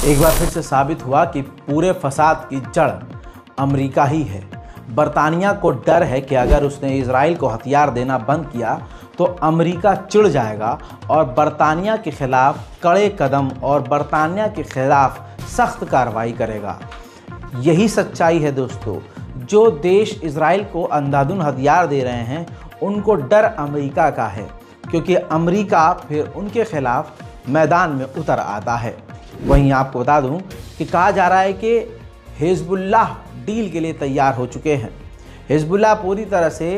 एक बार फिर से साबित हुआ कि पूरे फसाद की जड़ अमेरिका ही है। बरतानिया को डर है कि अगर उसने इजराइल को हथियार देना बंद किया तो अमेरिका चिढ़ जाएगा और बरतानिया के खिलाफ कड़े कदम और बरतानिया के खिलाफ सख्त कार्रवाई करेगा। यही सच्चाई है दोस्तों। जो देश इजराइल को अंधाधुन हथियार दे रहे हैं उनको डर अमेरिका का है, क्योंकि अमेरिका फिर उनके खिलाफ मैदान में उतर आता है। वहीं आपको बता दूं कि कहा जा रहा है कि हिजबुल्लाह डील के लिए तैयार हो चुके हैं। हिजबुल्लाह पूरी तरह से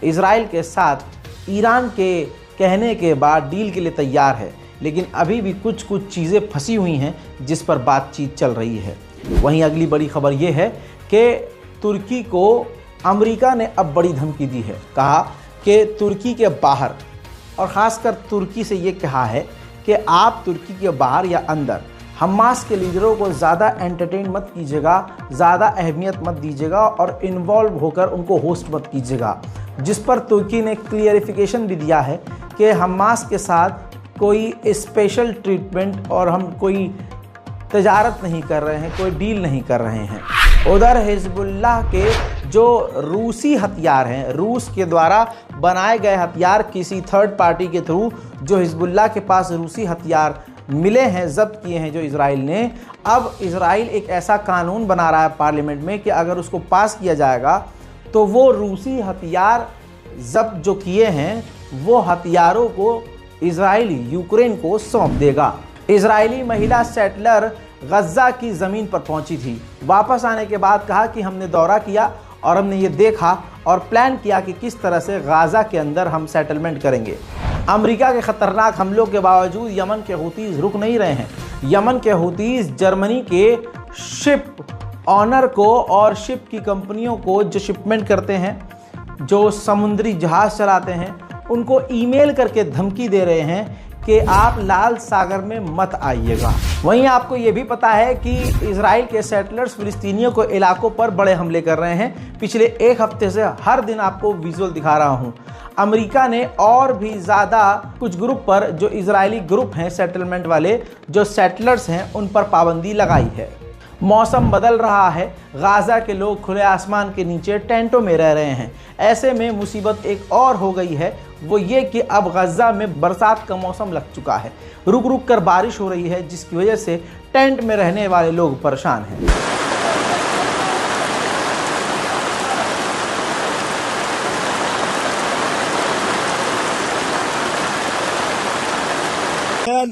इजराइल के साथ ईरान के कहने के बाद डील के लिए तैयार है, लेकिन अभी भी कुछ चीज़ें फंसी हुई हैं जिस पर बातचीत चल रही है। वहीं अगली बड़ी खबर यह है कि तुर्की को अमेरिका ने अब बड़ी धमकी दी है। कहा कि तुर्की के बाहर, और ख़ासकर तुर्की से ये कहा है कि आप तुर्की के बाहर या अंदर हमास के लीडरों को ज़्यादा एंटरटेन मत कीजिएगा, ज़्यादा अहमियत मत दीजिएगा और इन्वॉल्व होकर उनको होस्ट मत कीजिएगा। जिस पर तुर्की ने क्लियरिफिकेशन भी दिया है कि हमास के साथ कोई स्पेशल ट्रीटमेंट और हम कोई तजारत नहीं कर रहे हैं, कोई डील नहीं कर रहे हैं। उधर हिजबुल्लाह के जो रूसी हथियार हैं, रूस के द्वारा बनाए गए हथियार किसी थर्ड पार्टी के थ्रू जो हिजबुल्लाह के पास रूसी हथियार मिले हैं, जब्त किए हैं जो इजराइल ने, अब इजराइल एक ऐसा कानून बना रहा है पार्लियामेंट में कि अगर उसको पास किया जाएगा तो वो रूसी हथियार जब्त जो किए हैं वो हथियारों को इजराइल यूक्रेन को सौंप देगा। इजरायली महिला सेटलर गज़ा की ज़मीन पर पहुंची थी। वापस आने के बाद कहा कि हमने दौरा किया और हमने ये देखा और प्लान किया कि किस तरह से गाज़ा के अंदर हम सेटलमेंट करेंगे। अमेरिका के ख़तरनाक हमलों के बावजूद यमन के हूतीज़ रुक नहीं रहे हैं। यमन के हूतीज़ जर्मनी के शिप ऑनर को और शिप की कंपनियों को जो शिपमेंट करते हैं, जो समुद्री जहाज़ चलाते हैं, उनको ईमेल करके धमकी दे रहे हैं कि आप लाल सागर में मत आइएगा। वहीं आपको ये भी पता है कि इजराइल के सेटलर्स फिलिस्तीनियों को इलाकों पर बड़े हमले कर रहे हैं। पिछले एक हफ्ते से हर दिन आपको विजुअल दिखा रहा हूं। अमेरिका ने और भी ज़्यादा कुछ ग्रुप पर, जो इजरायली ग्रुप हैं सेटलमेंट वाले, जो सेटलर्स हैं, उन पर पाबंदी लगाई है। मौसम बदल रहा है। गाज़ा के लोग खुले आसमान के नीचे टेंटों में रह रहे हैं। ऐसे में मुसीबत एक और हो गई है, वो ये कि अब गज़ा में बरसात का मौसम लग चुका है। रुक रुक कर बारिश हो रही है, जिसकी वजह से टेंट में रहने वाले लोग परेशान हैं।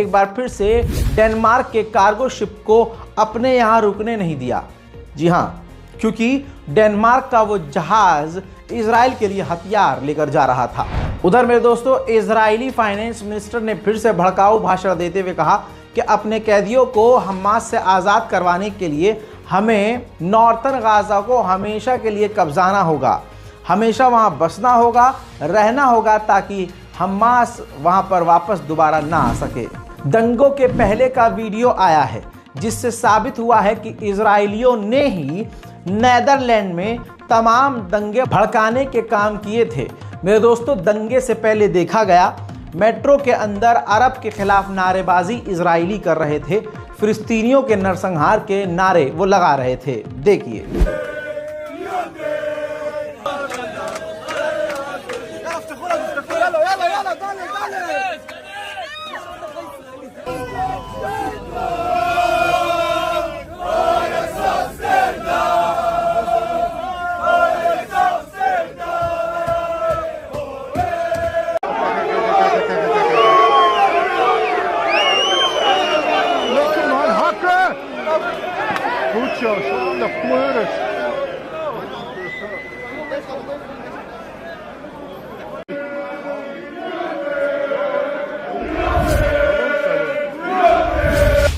एक बार फिर से डेनमार्क के कार्गो शिप को अपने यहाँ रुकने नहीं दिया। जी हाँ, क्योंकि डेनमार्क का वो जहाज इजराइल के लिए हथियार लेकर जा रहा था। उधर मेरे दोस्तों, इजरायली फाइनेंस मिनिस्टर ने फिर से भड़काऊ भाषण देते हुए कहा कि अपने कैदियों को हमास से आज़ाद करवाने के लिए हमें नॉर्थर्न गाज़ा को हमेशा के लिए कब्जाना होगा, हमेशा वहां बसना होगा, रहना होगा, ताकि हमास वहां पर वापस दोबारा ना आ सके। दंगों के पहले का वीडियो आया है जिससे साबित हुआ है कि इजरायलियों ने ही नेदरलैंड में तमाम दंगे भड़काने के काम किए थे। मेरे दोस्तों, दंगे से पहले देखा गया मेट्रो के अंदर अरब के खिलाफ नारेबाजी इजरायली कर रहे थे, फिलिस्तीनियों के नरसंहार के नारे वो लगा रहे थे। देखिए।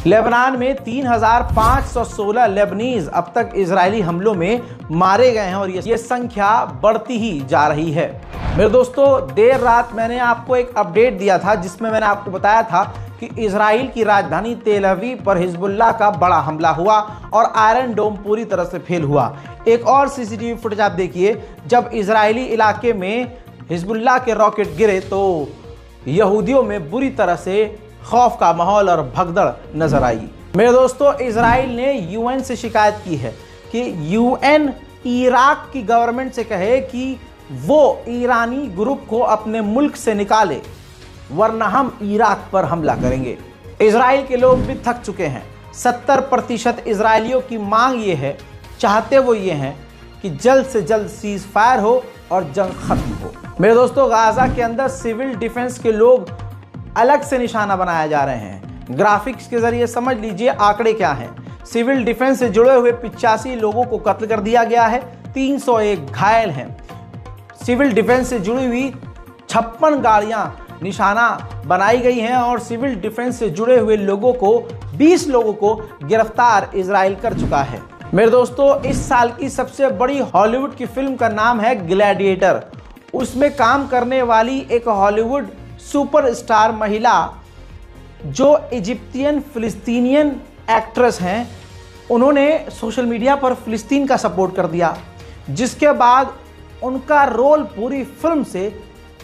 लेबनान में 3,516 लेबनीज अब तक इजरायली हमलों में मारे गए हैं और ये संख्या बढ़ती ही जा रही है। मेरे दोस्तों, देर रात मैंने आपको एक अपडेट दिया था जिसमें मैंने आपको बताया था कि इजराइल की राजधानी तेल अवीव पर हिजबुल्लाह का बड़ा हमला हुआ और आयरन डोम पूरी तरह से फेल हुआ। एक और सीसीटीवी फुटेज आप देखिए, जब इजरायली इलाके में हिजबुल्लाह के रॉकेट गिरे तो यहूदियों में बुरी तरह से खौफ का माहौल और भगदड़ नजर आई। मेरे दोस्तों, इजराइल ने यूएन से शिकायत की है कि यूएन इराक की गवर्नमेंट से कहे कि वो ईरानी ग्रुप को अपने मुल्क से निकाले, वरना हम इराक पर हमला करेंगे। इजराइल के लोग भी थक चुके हैं। 70% इजरायलियों की मांग ये है, चाहते वो ये हैं कि जल्द से जल्द सीज फायर हो और जंग खत्म हो। मेरे दोस्तों, गाजा के अंदर सिविल डिफेंस के लोग अलग से निशाना बनाए जा रहे हैं। ग्राफिक्स के जरिए समझ लीजिए आंकड़े क्या हैं। सिविल डिफेंस से जुड़े हुए 85 लोगों को कत्ल कर दिया गया है, 301 घायल हैं। सिविल डिफेंस से जुड़ी हुई 56 गाड़ियां निशाना बनाई गई हैं और सिविल डिफेंस से जुड़े हुए लोगों को 20 लोगों को गिरफ्तार इजराइल कर चुका है। मेरे दोस्तों, इस साल की सबसे बड़ी हॉलीवुड की फिल्म का नाम है ग्लैडिएटर। उसमें काम करने वाली एक हॉलीवुड सुपरस्टार महिला जो इजिप्तियन फिलिस्तीनियन एक्ट्रेस हैं, उन्होंने सोशल मीडिया पर फिलिस्तीन का सपोर्ट कर दिया, जिसके बाद उनका रोल पूरी फिल्म से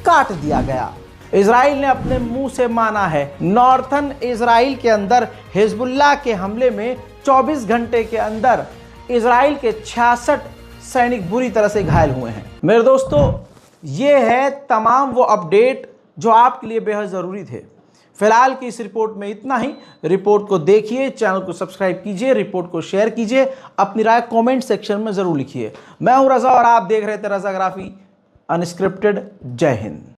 काट दिया गया। इजराइल ने अपने मुंह से माना है, नॉर्थन इजराइल के अंदर हिजबुल्लाह के हमले में 24 घंटे के अंदर इजराइल के 66 सैनिक बुरी तरह से घायल हुए हैं। मेरे दोस्तों, ये है तमाम वो अपडेट जो आपके लिए बेहद ज़रूरी थे। फिलहाल की इस रिपोर्ट में इतना ही। रिपोर्ट को देखिए, चैनल को सब्सक्राइब कीजिए, रिपोर्ट को शेयर कीजिए, अपनी राय कमेंट सेक्शन में ज़रूर लिखिए। मैं हूं रज़ा और आप देख रहे थे रज़ाग्राफी अनस्क्रिप्टेड। जय हिंद।